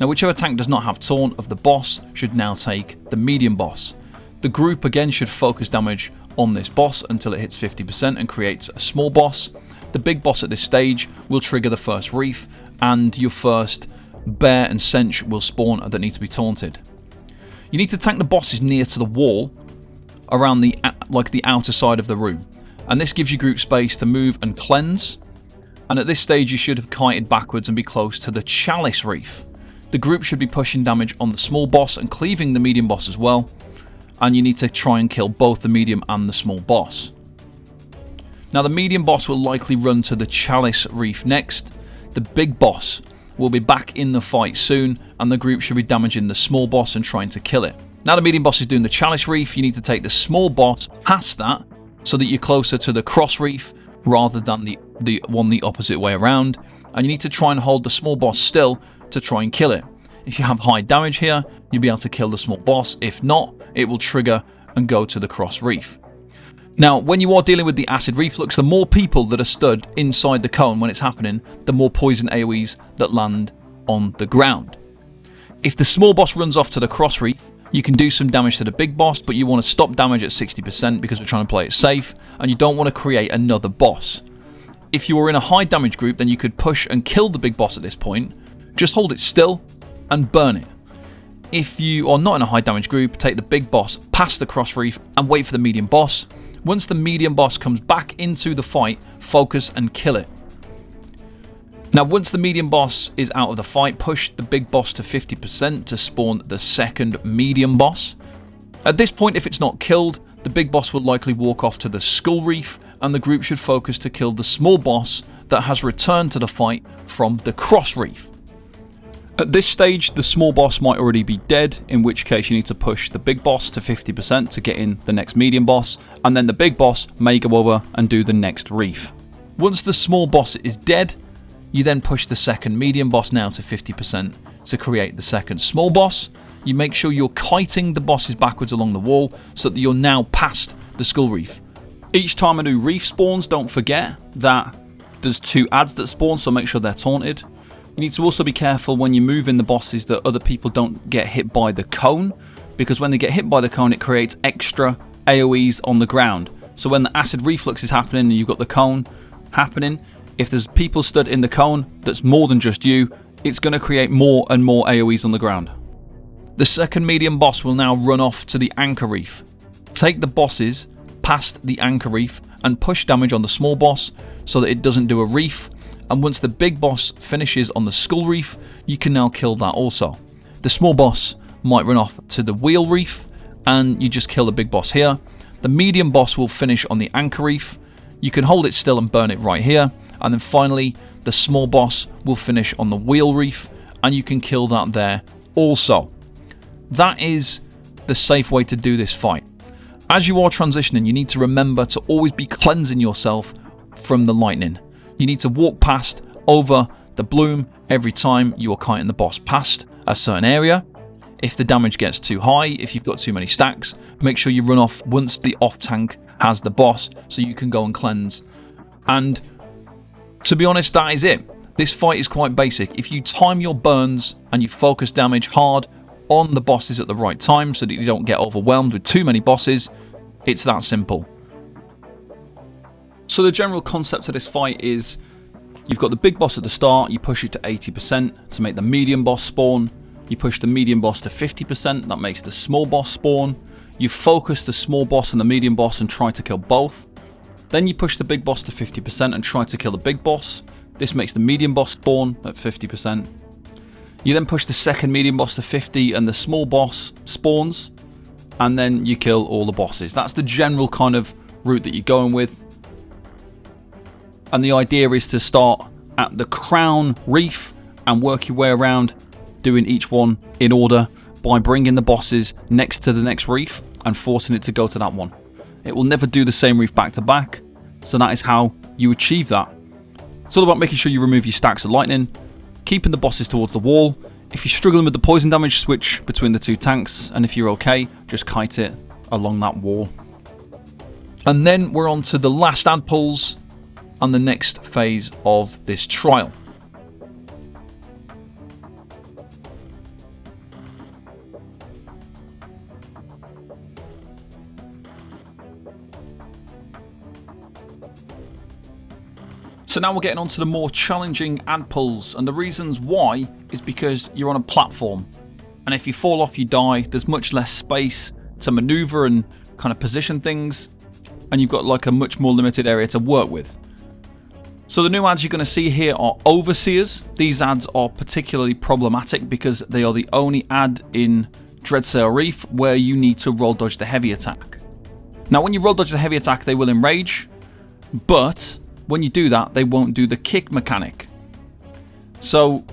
Now whichever tank does not have taunt of the boss should now take the medium boss. The group again should focus damage on this boss until it hits 50% and creates a small boss. The big boss at this stage will trigger the first reef, and your first bear and sench will spawn that need to be taunted. You need to tank the bosses near to the wall around the outer side of the room, and this gives you group space to move and cleanse. And at this stage you should have kited backwards and be close to the Chalice Reef. The group should be pushing damage on the small boss and cleaving the medium boss as well, and you need to try and kill both the medium and the small boss. Now the medium boss will likely run to the Chalice Reef next. The big boss will be back in the fight soon, and the group should be damaging the small boss and trying to kill it. Now the medium boss is doing the Chalice Reef, you need to take the small boss past that so that you're closer to the Cross Reef rather than the one the opposite way around, and you need to try and hold the small boss still to try and kill it. If you have high damage here, you'll be able to kill the small boss. If not, it will trigger and go to the Cross Reef. Now, when you are dealing with the acid reflux, the more people that are stood inside the cone when it's happening, the more poison AoEs that land on the ground. If the small boss runs off to the Cross Reef, you can do some damage to the big boss, but you want to stop damage at 60% because we're trying to play it safe, and you don't want to create another boss. If you were in a high damage group, then you could push and kill the big boss at this point. Just hold it still and burn it. If you are not in a high damage group, take the big boss past the Cross Reef and wait for the medium boss. Once the medium boss comes back into the fight, focus and kill it. Now once the medium boss is out of the fight, push the big boss to 50% to spawn the second medium boss. At this point, if it's not killed, the big boss will likely walk off to the skull reef, and the group should focus to kill the small boss that has returned to the fight from the cross reef. At this stage, the small boss might already be dead, in which case you need to push the big boss to 50% to get in the next medium boss, and then the big boss may go over and do the next reef. Once the small boss is dead, you then push the second medium boss now to 50% to create the second small boss. You make sure you're kiting the bosses backwards along the wall so that you're now past the skull reef. Each time a new reef spawns, don't forget that there's 2 adds that spawn, so make sure they're taunted. You need to also be careful when you move in the bosses that other people don't get hit by the cone, because when they get hit by the cone it creates extra AoEs on the ground. So when the acid reflux is happening and you've got the cone happening, if there's people stood in the cone that's more than just you, it's going to create more and more AoEs on the ground. The second medium boss will now run off to the anchor reef. Take the bosses past the anchor reef and push damage on the small boss so that it doesn't do a reef, and once the big boss finishes on the skull reef, you can now kill that also. The small boss might run off to the wheel reef and you just kill the big boss here. The medium boss will finish on the anchor reef. You can hold it still and burn it right here, and then finally the small boss will finish on the wheel reef and you can kill that there also. That is the safe way to do this fight. As you are transitioning, you need to remember to always be cleansing yourself from the lightning. You need to walk past over the bloom every time you are kiting the boss past a certain area. If the damage gets too high, if you've got too many stacks, make sure you run off once the off tank has the boss so you can go and cleanse. And to be honest, that is it. This fight is quite basic. If you time your burns and you focus damage hard on the bosses at the right time so that you don't get overwhelmed with too many bosses, it's that simple. So the general concept of this fight is you've got the big boss at the start, you push it to 80% to make the medium boss spawn. You push the medium boss to 50%, that makes the small boss spawn. You focus the small boss and the medium boss and try to kill both. Then you push the big boss to 50% and try to kill the big boss. This makes the medium boss spawn at 50%. You then push the second medium boss to 50 and the small boss spawns, and then you kill all the bosses. That's the general kind of route that you're going with. And the idea is to start at the crown reef and work your way around, doing each one in order by bringing the bosses next to the next reef and forcing it to go to that one. It will never do the same reef back to back, so that is how you achieve that. It's all about making sure you remove your stacks of lightning, keeping the bosses towards the wall. If you're struggling with the poison damage, switch between the 2 tanks, and if you're okay, just kite it along that wall. And then we're on to the last ad pulls and the next phase of this trial. So now we're getting on to the more challenging ad pulls, and the reasons why is because you're on a platform, and if you fall off you die. There's much less space to maneuver and kind of position things, and you've got like a much more limited area to work with. So the new ads you're going to see here are overseers. These ads are particularly problematic because they are the only ad in Dreadsail Reef where you need to roll dodge the heavy attack. Now when you roll dodge the heavy attack they will enrage, but when you do that, they won't do the kick mechanic. So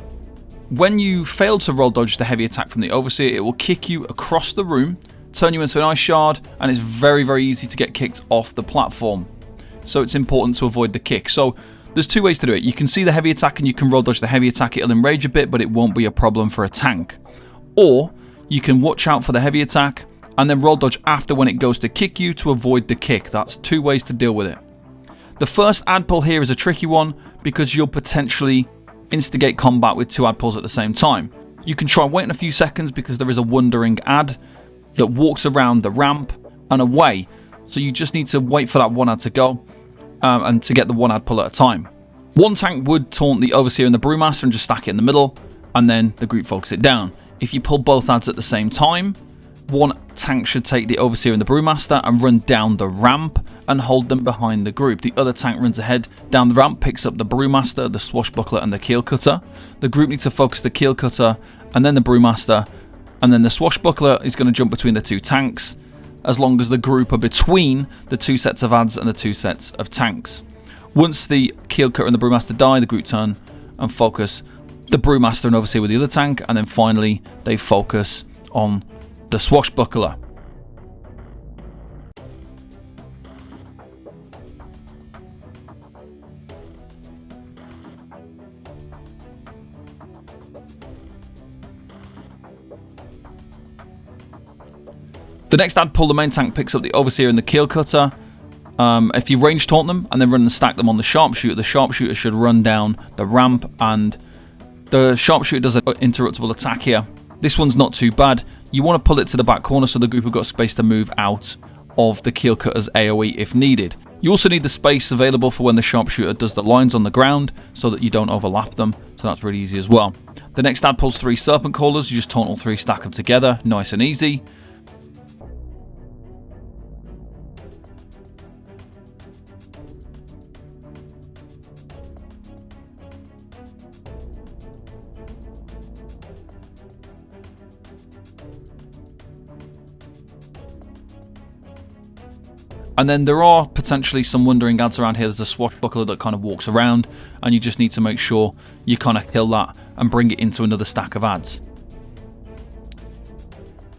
when you fail to roll dodge the heavy attack from the overseer, it will kick you across the room, turn you into an ice shard, and it's very, very easy to get kicked off the platform. So it's important to avoid the kick. So there's 2 ways to do it. You can see the heavy attack and you can roll dodge the heavy attack. It'll enrage a bit, but it won't be a problem for a tank. Or you can watch out for the heavy attack and then roll dodge after when it goes to kick you to avoid the kick. That's 2 ways to deal with it. The first ad pull here is a tricky one because you'll potentially instigate combat with 2 ad pulls at the same time. You can try waiting a few seconds because there is a wandering ad that walks around the ramp and away. So you just need to wait for that 1 ad to go and to get the 1 ad pull at a time. One tank would taunt the overseer and the brewmaster and just stack it in the middle, and then the group focus it down. If you pull both ads at the same time, one tank should take the overseer and the brewmaster and run down the ramp and hold them behind the group. The other tank runs ahead down the ramp, picks up the Brewmaster, the Swashbuckler and the Keel Cutter. The group needs to focus the Keel Cutter and then the Brewmaster, and then the Swashbuckler is going to jump between the two tanks as long as the group are between the two sets of adds and the two sets of tanks. Once the Keel Cutter and the Brewmaster die, the group turn and focus the Brewmaster and Overseer with the other tank, and then finally they focus on the Swashbuckler. The next ad pull, the main tank picks up the Overseer and the Keel Cutter. If you range taunt them and then run and stack them on the Sharpshooter should run down the ramp, and the Sharpshooter does an interruptible attack here. This one's not too bad. You want to pull it to the back corner so the group have got space to move out of the Keel Cutter's AoE if needed. You also need the space available for when the Sharpshooter does the lines on the ground so that you don't overlap them, so that's really easy as well. The next ad pulls 3 Serpent Callers. You just taunt all 3, stack them together, nice and easy. And then there are potentially some wandering adds around here. There's a Swashbuckler that kind of walks around, and you just need to make sure you kind of kill that and bring it into another stack of adds.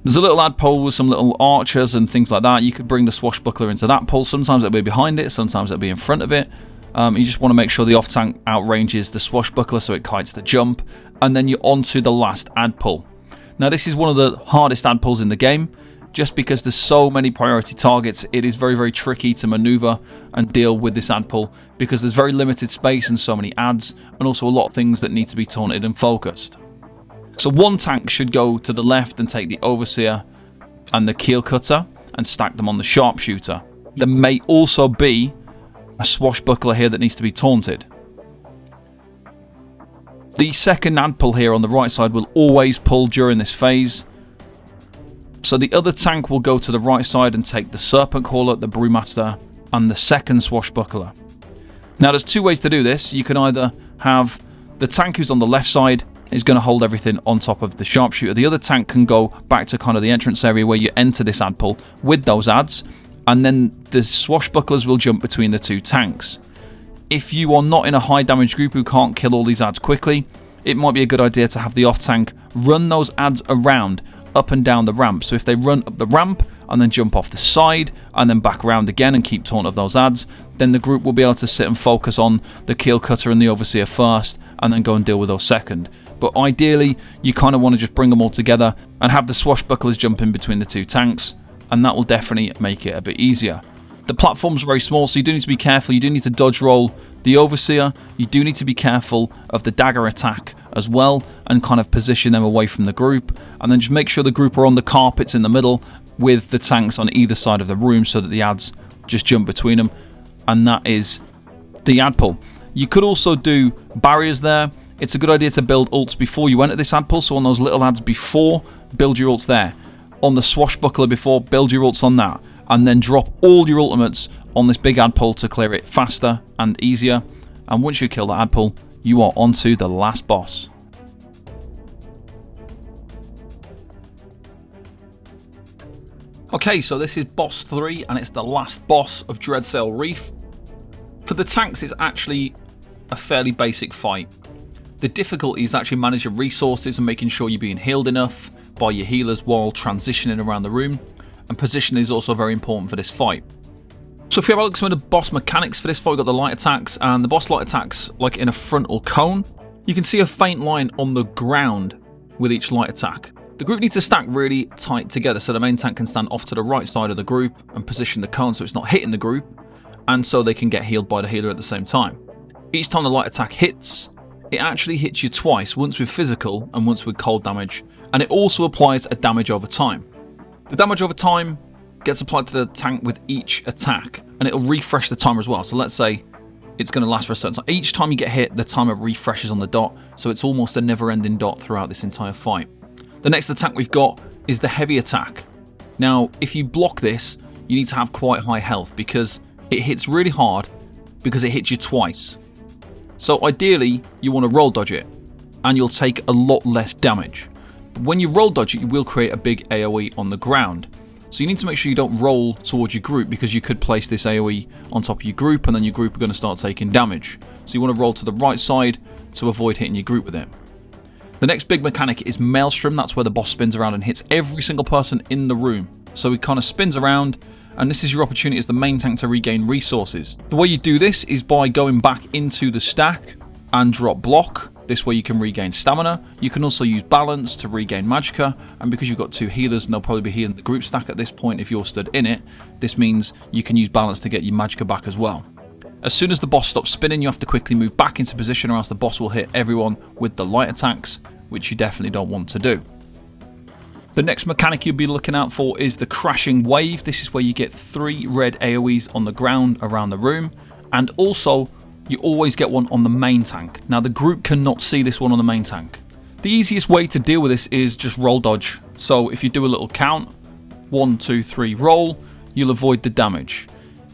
There's a little ad pole with some little archers and things like that. You could bring the Swashbuckler into that pole. Sometimes it'll be behind it, sometimes it'll be in front of it. You just want to make sure the off tank outranges the Swashbuckler so it kites the jump, and then you're on to the last ad pull. Now this is one of the hardest ad pulls in the game. Just because there's so many priority targets, it is very, very tricky to maneuver and deal with this ad pull because there's very limited space and so many adds, and also a lot of things that need to be taunted and focused. So one tank should go to the left and take the Overseer and the Keel Cutter and stack them on the Sharpshooter. There may also be a Swashbuckler here that needs to be taunted. The second ad pull here on the right side will always pull during this phase. So the other tank will go to the right side and take the Serpent Caller, the Brewmaster, and the second Swashbuckler. Now there's 2 ways to do this. You can either have the tank who's on the left side is going to hold everything on top of the Sharpshooter. The other tank can go back to kind of the entrance area where you enter this ad pull with those adds, and then the Swashbucklers will jump between the 2 tanks. If you are not in a high damage group who can't kill all these adds quickly, it might be a good idea to have the off tank run those adds around up and down the ramp. So if they run up the ramp and then jump off the side and then back around again and keep taunt of those adds, then the group will be able to sit and focus on the Keel Cutter and the Overseer first and then go and deal with those second. But ideally you kind of want to just bring them all together and have the Swashbucklers jump in between the 2 tanks, and that will definitely make it a bit easier. The platform's very small, so you do need to be careful. You do need to dodge roll the Overseer. You do need to be careful of the dagger attack as well and kind of position them away from the group. And then just make sure the group are on the carpets in the middle with the tanks on either side of the room so that the adds just jump between them. And that is the ad pull. You could also do barriers there. It's a good idea to build ults before you enter this ad pull. So on those little adds before, build your ults there. On the Swashbuckler before, build your ults on that. And then drop all your ultimates on this big ad pull to clear it faster and easier. And once you kill the ad pull, you are onto the last boss. Okay, so this is boss 3 and it's the last boss of Dreadsail Reef. For the tanks, it's actually a fairly basic fight. The difficulty is actually managing resources and making sure you're being healed enough by your healers while transitioning around the room. And position is also very important for this fight. So if we have a look at some of the boss mechanics for this fight, we've got the light attacks, and the boss light attacks like in a frontal cone. You can see a faint line on the ground with each light attack. The group needs to stack really tight together so the main tank can stand off to the right side of the group and position the cone so it's not hitting the group, and so they can get healed by the healer at the same time. Each time the light attack hits, it actually hits you twice, once with physical and once with cold damage, and it also applies a damage over time. The damage over time gets applied to the tank with each attack, and it'll refresh the timer as well. So let's say it's going to last for a certain time. Each time you get hit, the timer refreshes on the dot, so it's almost a never-ending dot throughout this entire fight. The next attack we've got is the heavy attack. Now, if you block this, you need to have quite high health because it hits really hard because it hits you twice. So ideally, you want to roll dodge it, and you'll take a lot less damage. But when you roll dodge it, you will create a big AoE on the ground. So you need to make sure you don't roll towards your group, because you could place this AoE on top of your group, and then your group are going to start taking damage. So you want to roll to the right side to avoid hitting your group with it. The next big mechanic is Maelstrom. That's where the boss spins around and hits every single person in the room. So he kind of spins around, and this is your opportunity as the main tank to regain resources. The way you do this is by going back into the stack and drop block. This way you can regain stamina. You can also use balance to regain magicka, and because you've got 2 healers and they'll probably be healing the group stack at this point if you're stood in it, this means you can use balance to get your magicka back as well. As soon as the boss stops spinning, you have to quickly move back into position, or else the boss will hit everyone with the light attacks, which you definitely don't want to do. The next mechanic you'll be looking out for is the Crashing Wave. This is where you get 3 red AoEs on the ground around the room, and also you always get one on the main tank. Now the group cannot see this one on the main tank. The easiest way to deal with this is just roll dodge. So if you do a little count, 1, 2, 3, roll, you'll avoid the damage.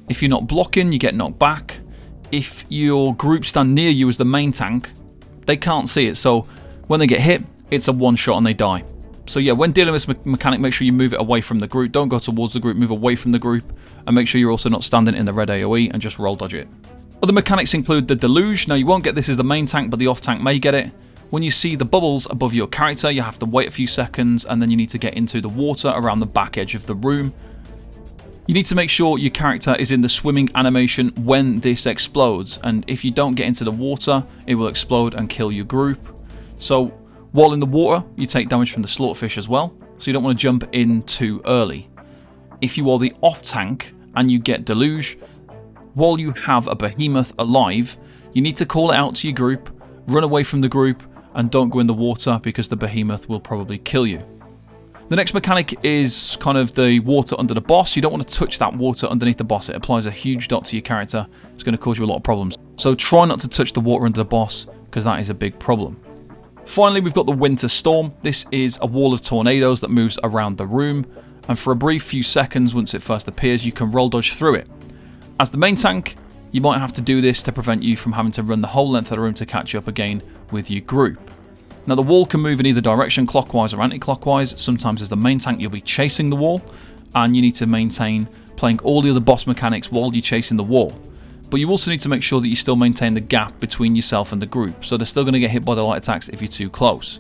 If you're not blocking, you get knocked back. If your group stand near you as the main tank, they can't see it, so when they get hit, it's a one shot and they die. So yeah, when dealing with this mechanic, make sure you move it away from the group. Don't go towards the group, move away from the group, and make sure you're also not standing in the red AoE, and just roll dodge it. Other mechanics include the Deluge. Now you won't get this as the main tank, but the off tank may get it. When you see the bubbles above your character, you have to wait a few seconds, and then you need to get into the water around the back edge of the room. You need to make sure your character is in the swimming animation when this explodes, and if you don't get into the water, it will explode and kill your group. So while in the water, you take damage from the slaughterfish as well, so you don't want to jump in too early. If you are the off tank and you get Deluge, while you have a behemoth alive, you need to call it out to your group, run away from the group, and don't go in the water because the behemoth will probably kill you. The next mechanic is kind of the water under the boss. You don't want to touch that water underneath the boss. It applies a huge dot to your character. It's going to cause you a lot of problems. So try not to touch the water under the boss, because that is a big problem. Finally, we've got the Winter Storm. This is a wall of tornadoes that moves around the room, and for a brief few seconds once it first appears, you can roll dodge through it. As the main tank, you might have to do this to prevent you from having to run the whole length of the room to catch up again with your group. Now the wall can move in either direction, clockwise or anti-clockwise. Sometimes as the main tank you'll be chasing the wall, and you need to maintain playing all the other boss mechanics while you're chasing the wall. But you also need to make sure that you still maintain the gap between yourself and the group, so they're still going to get hit by the light attacks if you're too close.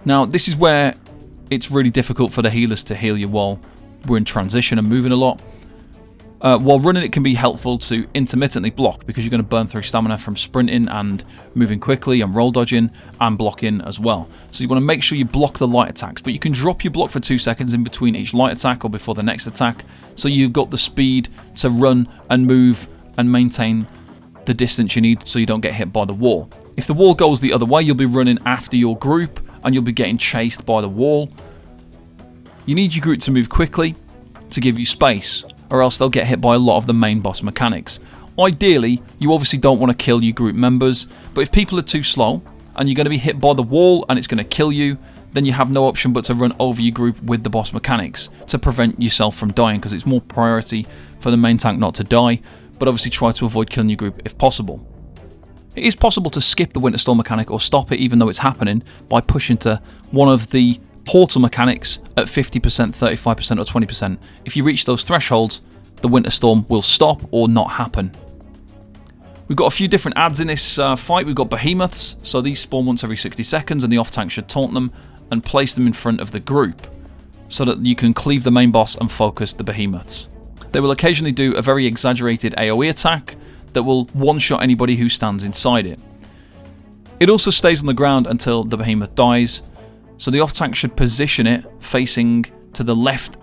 Now this is where it's really difficult for the healers to heal you while we're in transition and moving a lot. While running, it can be helpful to intermittently block, because you're going to burn through stamina from sprinting and moving quickly and roll dodging and blocking as well. So you want to make sure you block the light attacks, but you can drop your block for 2 seconds in between each light attack or before the next attack, so you've got the speed to run and move and maintain the distance you need so you don't get hit by the wall. If the wall goes the other way, you'll be running after your group and you'll be getting chased by the wall. You need your group to move quickly to give you space, or else they'll get hit by a lot of the main boss mechanics. Ideally, you obviously don't want to kill your group members, but if people are too slow and you're going to be hit by the wall and it's going to kill you, then you have no option but to run over your group with the boss mechanics to prevent yourself from dying, because it's more priority for the main tank not to die, but obviously try to avoid killing your group if possible. It is possible to skip the Winter Storm mechanic or stop it even though it's happening by pushing to one of the portal mechanics at 50%, 35% or 20%. If you reach those thresholds, the Winter Storm will stop or not happen. We've got a few different adds in this fight. We've got behemoths, so these spawn once every 60 seconds and the off tank should taunt them and place them in front of the group so that you can cleave the main boss and focus the behemoths. They will occasionally do a very exaggerated AoE attack that will one-shot anybody who stands inside it. It also stays on the ground until the behemoth dies, so the off tank should position it facing to the left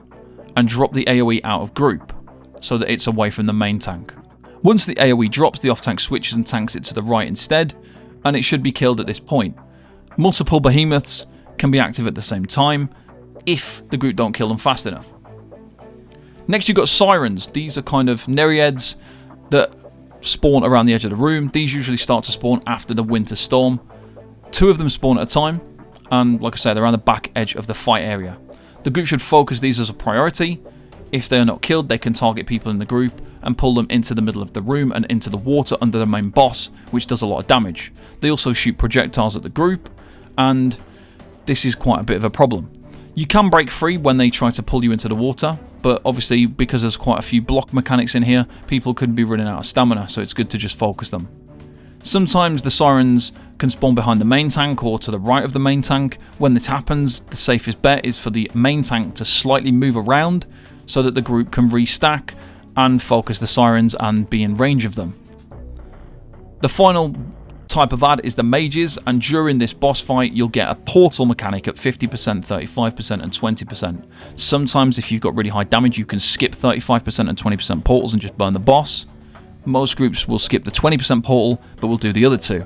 and drop the AoE out of group so that it's away from the main tank. Once the AoE drops, the off tank switches and tanks it to the right instead, and it should be killed at this point. Multiple behemoths can be active at the same time if the group don't kill them fast enough. Next you've got sirens. These are kind of nereids that spawn around the edge of the room. These usually start to spawn after the Winter Storm. 2 of them spawn at a time, and like I said, they're around the back edge of the fight area. The group should focus these as a priority. If they are not killed, they can target people in the group and pull them into the middle of the room and into the water under the main boss, which does a lot of damage. They also shoot projectiles at the group, and this is quite a bit of a problem. You can break free when they try to pull you into the water, but obviously because there's quite a few block mechanics in here, people could be running out of stamina, so it's good to just focus them. Sometimes the sirens can spawn behind the main tank or to the right of the main tank. When this happens, the safest bet is for the main tank to slightly move around so that the group can restack and focus the sirens and be in range of them. The final type of ad is the mages, and during this boss fight you'll get a portal mechanic at 50%, 35% and 20%. Sometimes if you've got really high damage you can skip 35% and 20% portals and just burn the boss. Most groups will skip the 20% portal, but will do the other two.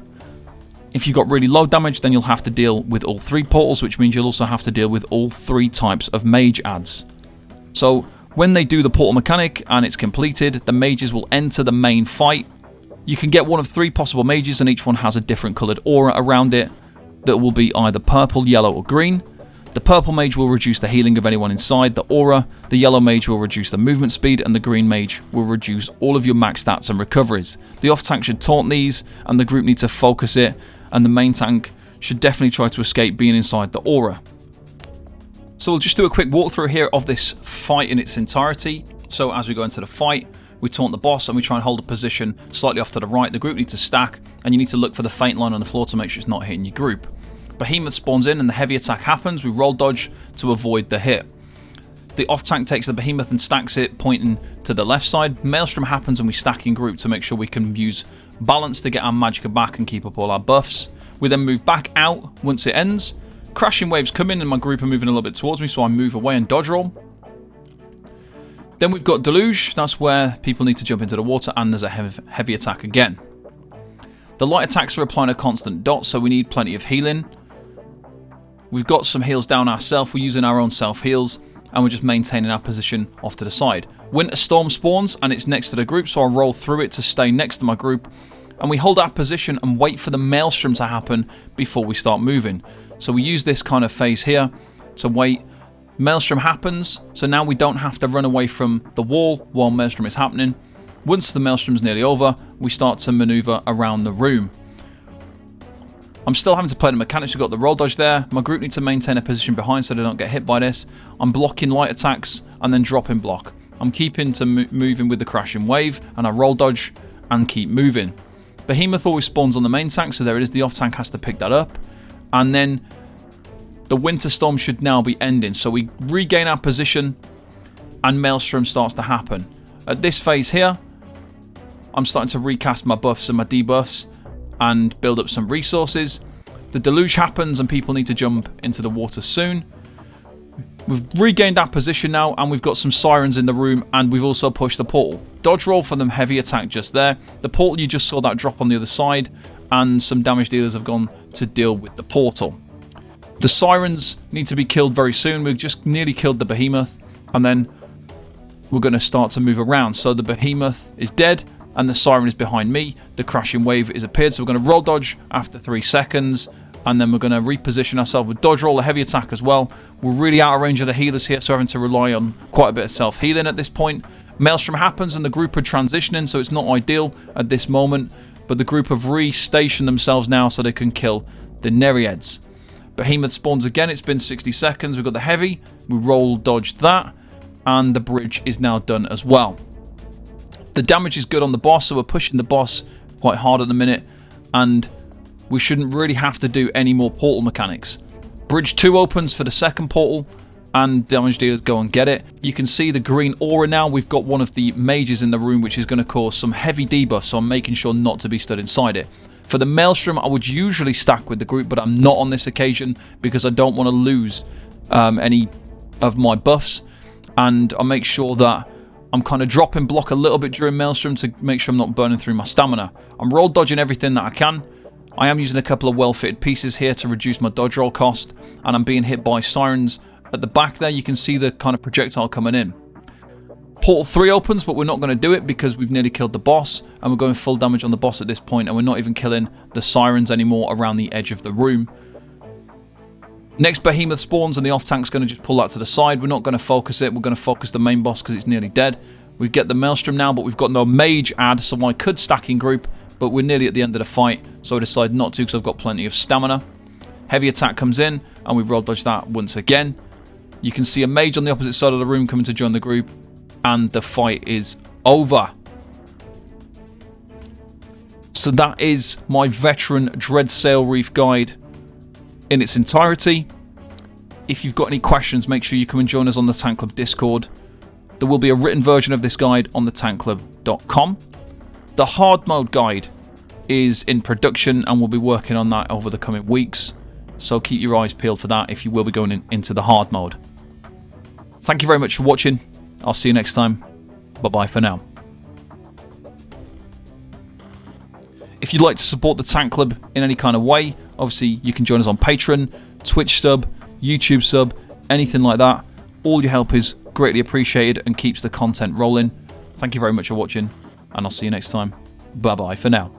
If you've got really low damage, then you'll have to deal with all 3 portals, which means you'll also have to deal with all 3 types of mage ads. So when they do the portal mechanic and it's completed, the mages will enter the main fight. You can get one of 3 possible mages, and each one has a different coloured aura around it that will be either purple, yellow or green. The purple mage will reduce the healing of anyone inside the aura, the yellow mage will reduce the movement speed, and the green mage will reduce all of your max stats and recoveries. The off tank should taunt these, and the group need to focus it, and the main tank should definitely try to escape being inside the aura. So we'll just do a quick walkthrough here of this fight in its entirety. So as we go into the fight, we taunt the boss and we try and hold a position slightly off to the right. The group need to stack, and you need to look for the faint line on the floor to make sure it's not hitting your group. Behemoth spawns in and the heavy attack happens. We roll dodge to avoid the hit. The off tank takes the behemoth and stacks it, pointing to the left side. Maelstrom happens and we stack in group to make sure we can use balance to get our magicka back and keep up all our buffs. We then move back out once it ends. Crashing waves come in and my group are moving a little bit towards me, so I move away and dodge roll. Then we've got Deluge. That's where people need to jump into the water, and there's a heavy attack again. The light attacks are applying a constant dot, so we need plenty of healing. We've got some heals down ourselves. We're using our own self heals, and we're just maintaining our position off to the side. Winter Storm spawns and it's next to the group, so I roll through it to stay next to my group, and we hold our position and wait for the Maelstrom to happen before we start moving. So we use this kind of phase here to wait. Maelstrom happens, so now we don't have to run away from the wall while Maelstrom is happening. Once the Maelstrom's nearly over, we start to maneuver around the room. I'm still having to play the mechanics. We've got the roll dodge there. My group need to maintain a position behind so they don't get hit by this. I'm blocking light attacks and then dropping block. I'm keeping to moving with the crashing wave, and I roll dodge and keep moving. Behemoth always spawns on the main tank, so there it is. The off tank has to pick that up. And then the Winter Storm should now be ending. So we regain our position and Maelstrom starts to happen. At this phase here, I'm starting to recast my buffs and my debuffs and build up some resources. The deluge happens and people need to jump into the water soon. We've regained our position now, and we've got some sirens in the room, and we've also pushed the portal. Dodge roll for them heavy attack just there. The portal, you just saw that drop on the other side, and some damage dealers have gone to deal with the portal. The sirens need to be killed very soon. We've just nearly killed the behemoth, and then we're going to start to move around. So the behemoth is dead, and the siren is behind me. The crashing wave is appeared, so we're going to roll dodge after 3 seconds, and then we're going to reposition ourselves with dodge roll, a heavy attack as well. We're really out of range of the healers here, so having to rely on quite a bit of self-healing at this point. Maelstrom happens and the group are transitioning, so it's not ideal at this moment, but the group have re-stationed themselves now so they can kill the Nereids. Behemoth spawns again. It's been 60 seconds. We've got the heavy. We roll dodge that, and the bridge is now done as well. The damage is good on the boss, so we're pushing the boss quite hard at the minute, and we shouldn't really have to do any more portal mechanics. Bridge 2 opens for the second portal, and damage dealers go and get it. You can see the green aura now. We've got one of the mages in the room, which is going to cause some heavy debuffs, so I'm making sure not to be stood inside it. For the Maelstrom, I would usually stack with the group, but I'm not on this occasion because I don't want to lose any of my buffs, and I make sure that I'm kind of dropping block a little bit during Maelstrom to make sure I'm not burning through my stamina. I'm roll dodging everything that I can. I am using a couple of well-fitted pieces here to reduce my dodge roll cost, and I'm being hit by sirens at the back there. You can see the kind of projectile coming in. Portal 3 opens, but we're not going to do it because we've nearly killed the boss, and we're going full damage on the boss at this point, and we're not even killing the sirens anymore around the edge of the room. Next behemoth spawns and the off tank's going to just pull that to the side. We're not going to focus it. We're going to focus the main boss because it's nearly dead. We get the Maelstrom now, but we've got no mage add, so I could stack in group, but we're nearly at the end of the fight, so I decided not to because I've got plenty of stamina. Heavy attack comes in, and we roll dodge that once again. You can see a mage on the opposite side of the room coming to join the group, and the fight is over. So that is my Veteran Dreadsail Reef guide in its entirety. If you've got any questions, make sure you come and join us on the Tank Club Discord. There will be a written version of this guide on thetankclub.com. The hard mode guide is in production and we'll be working on that over the coming weeks. So keep your eyes peeled for that if you will be going into the hard mode. Thank you very much for watching. I'll see you next time. Bye-bye for now. If you'd like to support the Tank Club in any kind of way, obviously you can join us on Patreon, Twitch sub, YouTube sub, anything like that. All your help is greatly appreciated and keeps the content rolling. Thank you very much for watching, and I'll see you next time. Bye-bye for now.